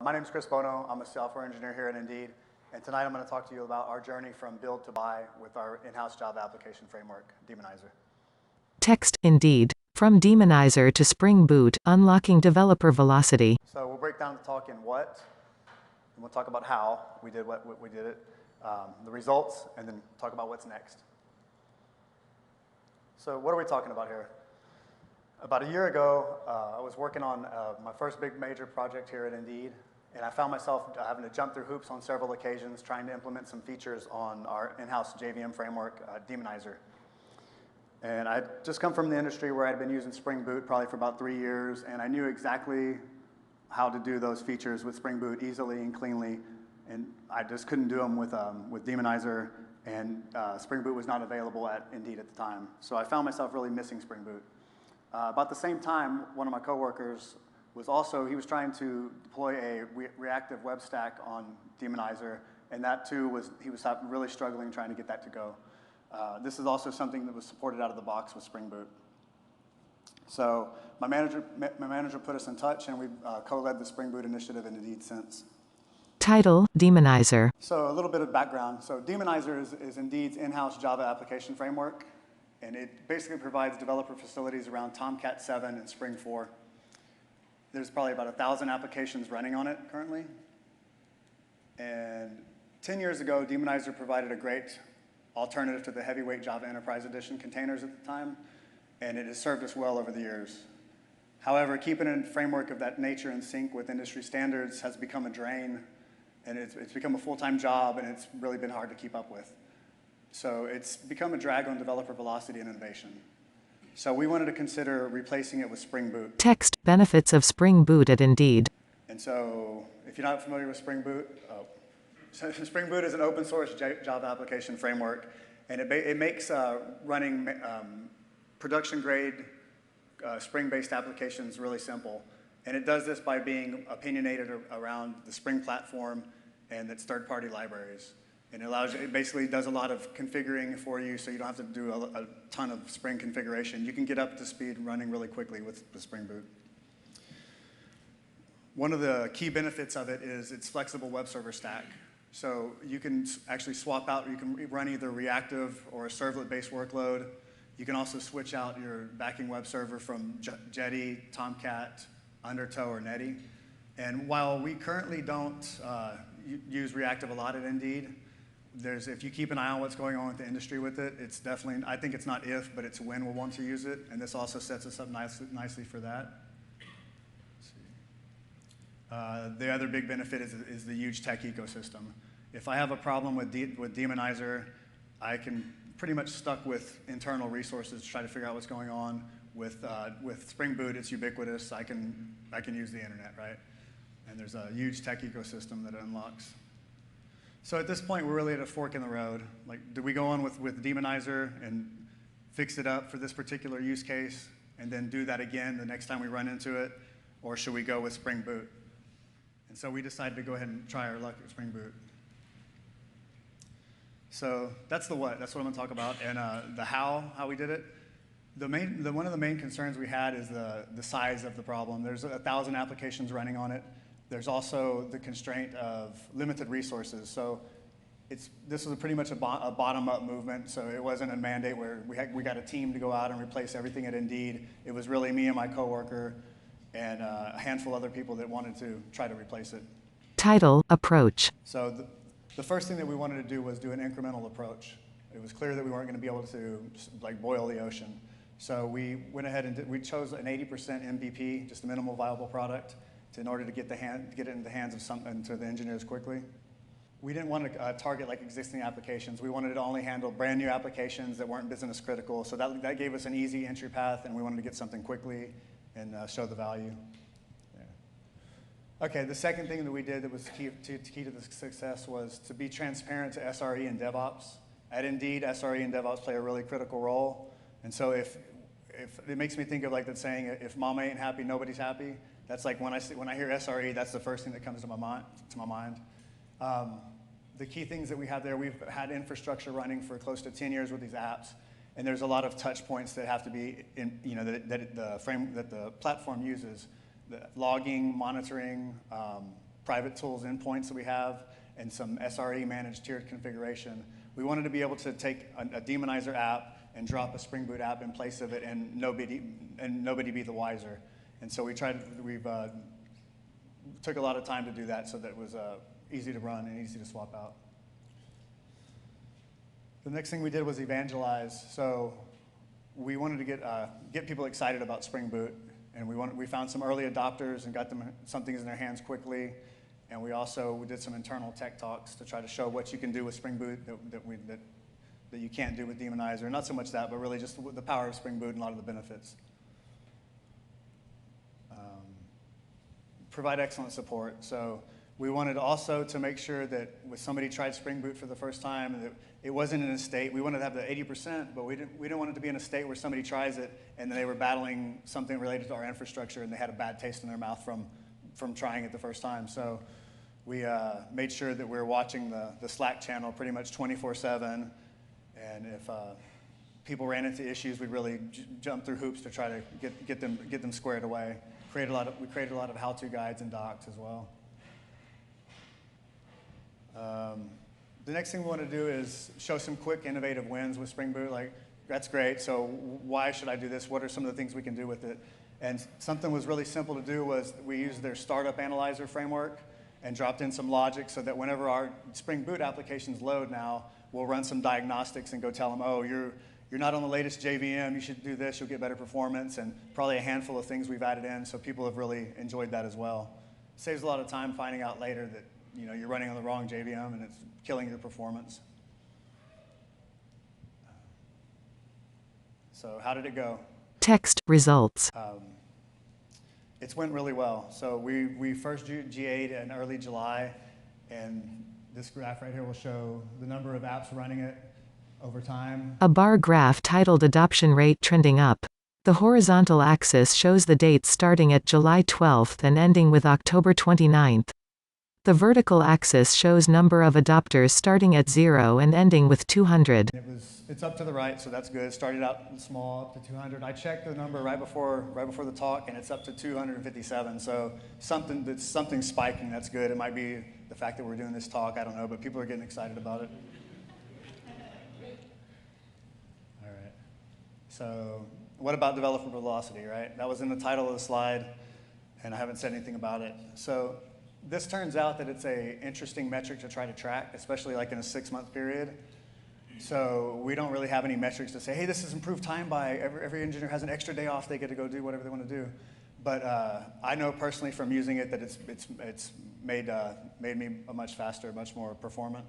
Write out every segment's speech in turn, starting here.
My name is Chris Bono. I'm a software engineer here at Indeed. And tonight I'm going to talk to you about our journey from build to buy with our in-house Java application framework, Daemonizer. Text, Indeed. From Daemonizer to Spring Boot, unlocking developer velocity. So we'll break down the talk in what, and we'll talk about how we did what we did it, the results, and then talk about what's next. So what are we talking about here? About a year ago, I was working on my first big major project here at Indeed, and I found myself having to jump through hoops on several occasions trying to implement some features on our in-house JVM framework, Daemonizer. And I'd just come from the industry where I'd been using Spring Boot probably for about 3 years, and I knew exactly how to do those features with Spring Boot easily and cleanly, and I just couldn't do them with Daemonizer, and Spring Boot was not available at Indeed at the time. So I found myself really missing Spring Boot. About the same time, one of my coworkers he was trying to deploy a reactive web stack on Daemonizer, and that too he was really struggling trying to get that to go. This is also something that was supported out of the box with Spring Boot. So my manager put us in touch, and we've co-led the Spring Boot initiative in Indeed since. Title, Daemonizer. So a little bit of background. So Daemonizer is Indeed's in-house Java application framework, and it basically provides developer facilities around Tomcat 7 and Spring 4. There's probably about 1,000 applications running on it currently. And 10 years ago, Daemonizer provided a great alternative to the heavyweight Java Enterprise Edition containers at the time, and it has served us well over the years. However, keeping a framework of that nature in sync with industry standards has become a drain, and it's become a full-time job, and it's really been hard to keep up with. So it's become a drag on developer velocity and innovation. So we wanted to consider replacing it with Spring Boot. Text, benefits of Spring Boot at Indeed. And so if you're not familiar with Spring Boot, so Spring Boot is an open source Java application framework, and it makes running production grade Spring-based applications really simple. And it does this by being opinionated around the Spring platform and its third-party libraries. And it basically does a lot of configuring for you, so you don't have to do a ton of Spring configuration. You can get up to speed running really quickly with the Spring Boot. One of the key benefits of it is its flexible web server stack. So you can actually swap out, you can run either reactive or a servlet-based workload. You can also switch out your backing web server from Jetty, Tomcat, Undertow, or Netty. And while we currently don't use reactive a lot at Indeed, if you keep an eye on what's going on with the industry with it, it's definitely, I think it's not if, but it's when we'll want to use it, and this also sets us up nicely for that. The other big benefit is the huge tech ecosystem. If I have a problem with Daemonizer, I can pretty much stuck with internal resources to try to figure out what's going on. With Spring Boot, it's ubiquitous. I can use the internet, right? And there's a huge tech ecosystem that it unlocks. So at this point, we're really at a fork in the road. Like, do we go on with Daemonizer and fix it up for this particular use case and then do that again the next time we run into it? Or should we go with Spring Boot? And so we decided to go ahead and try our luck at Spring Boot. So that's the what. That's what I'm going to talk about. And the how we did it. One of the main concerns we had is the size of the problem. There's 1,000 applications running on it. There's also the constraint of limited resources. So this was pretty much a bottom-up movement. So it wasn't a mandate where we got a team to go out and replace everything at Indeed. It was really me and my coworker and a handful of other people that wanted to try to replace it. Title, approach. So the first thing that we wanted to do was do an incremental approach. It was clear that we weren't going to be able to boil the ocean. So we went ahead and we chose an 80% MVP, just a minimal viable product, in order to get it in the hands of to the engineers quickly. We didn't want to target existing applications. We wanted to only handle brand new applications that weren't business critical. So that gave us an easy entry path, and we wanted to get something quickly and show the value. Yeah. Okay, the second thing that we did that was key to the success was to be transparent to SRE and DevOps. At Indeed, SRE and DevOps play a really critical role. And so if it makes me think of that saying, if mama ain't happy, nobody's happy. That's like when I hear SRE, that's the first thing that comes to my mind. The key things that we have there, we've had infrastructure running for close to 10 years with these apps, and there's a lot of touch points that have to be that the platform uses, the logging, monitoring, private tools endpoints that we have and some SRE managed tiered configuration. We wanted to be able to take a Daemonizer app and drop a Spring Boot app in place of it, and nobody be the wiser. And so we've took a lot of time to do that so that it was easy to run and easy to swap out. The next thing we did was evangelize. So we wanted to get people excited about Spring Boot, and we found some early adopters and got them some things in their hands quickly. And we did some internal tech talks to try to show what you can do with Spring Boot that you can't do with Daemonizer. Not so much that, but really just the power of Spring Boot and a lot of the benefits. Provide excellent support. So we wanted also to make sure that when somebody tried Spring Boot for the first time, that it wasn't in a state. We wanted to have the 80%, but we didn't want it to be in a state where somebody tries it and they were battling something related to our infrastructure and they had a bad taste in their mouth from trying it the first time. So we made sure that we were watching the Slack channel pretty much 24/7, and if people ran into issues, we'd really jump through hoops to try to get them squared away. We created a lot of how-to guides and docs as well. The next thing we want to do is show some quick, innovative wins with Spring Boot. Like, that's great, so why should I do this? What are some of the things we can do with it? And something was really simple to do was we used their startup analyzer framework and dropped in some logic so that whenever our Spring Boot applications load now, we'll run some diagnostics and go tell them, oh, you're not on the latest JVM, you should do this, you'll get better performance, and probably a handful of things we've added in, so people have really enjoyed that as well. Saves a lot of time finding out later that you're running on the wrong JVM and it's killing your performance. So how did it go? Text results. It's went really well. So we first GA'd in early July, and this graph right here will show the number of apps running it over time. A bar graph titled Adoption Rate Trending Up. The horizontal axis shows the dates starting at July 12th and ending with October 29th. The vertical axis shows number of adopters starting at 0 and ending with 200. It's up to the right, so that's good. It started out small, up to 200. I checked the number right before the talk, and it's up to 257. So something spiking. That's good. It might be the fact that we're doing this talk. I don't know, but people are getting excited about it. All right. So what about developer velocity? Right. That was in the title of the slide, and I haven't said anything about it. So this turns out that it's an interesting metric to try to track, especially like in a 6-month period. So we don't really have any metrics to say, hey, this is improved time by every engineer has an extra day off, they get to go do whatever they want to do. But I know personally from using it that it's made me a much faster, much more performant.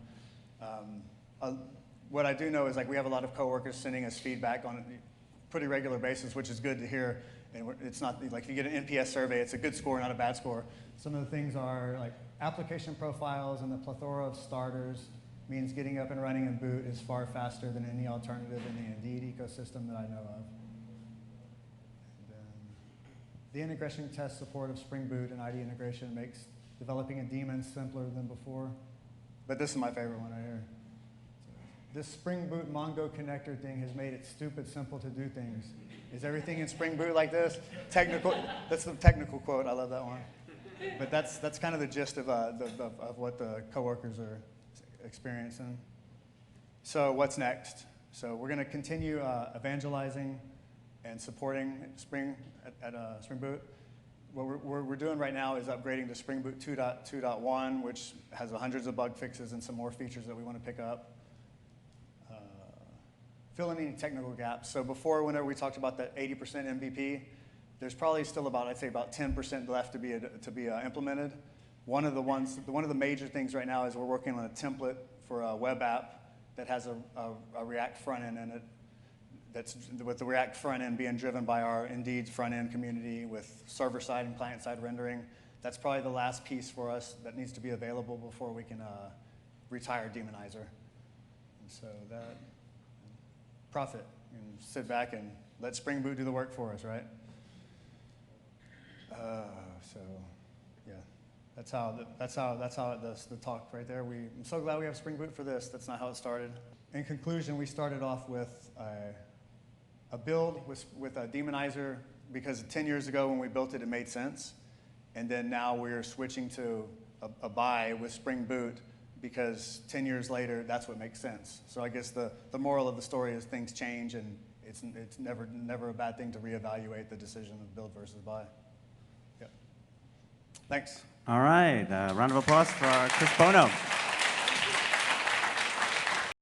What I do know is like we have a lot of coworkers sending us feedback on a pretty regular basis, which is good to hear. And it's not like if you get an NPS survey, it's a good score, not a bad score. Some of the things are like application profiles and the plethora of starters means getting up and running in boot is far faster than any alternative in the Indeed ecosystem that I know of. And the integration test support of Spring Boot and ID integration makes developing a daemon simpler than before. But this is my favorite one right here. This Spring Boot Mongo connector thing has made it stupid simple to do things. Is everything in Spring Boot like this? Technical. That's the technical quote. I love that one. But that's kind of the gist of what the coworkers are experiencing. So what's next? So we're going to continue evangelizing and supporting Spring at Spring Boot. What we're doing right now is upgrading to Spring Boot 2.1, which has hundreds of bug fixes and some more features that we want to pick up. Filling any technical gaps. So before, whenever we talked about that 80% MVP, there's probably still I'd say about 10% left to be implemented. One of the major things right now is we're working on a template for a web app that has a React front end in it. That's with the React front end being driven by our Indeed front end community with server side and client side rendering. That's probably the last piece for us that needs to be available before we can retire Daemonizer. And so that. Profit and sit back and let Spring Boot do the work for us, right? So yeah, that's how it does the talk right there. I'm so glad we have Spring Boot for this. That's not how it started. In conclusion, we started off with a build with a Daemonizer because 10 years ago when we built it, it made sense. And then now we're switching to a buy with Spring Boot because 10 years later, that's what makes sense. So I guess the moral of the story is things change, and it's never a bad thing to reevaluate the decision of build versus buy. Yeah. Thanks. All right, round of applause for Chris Bono.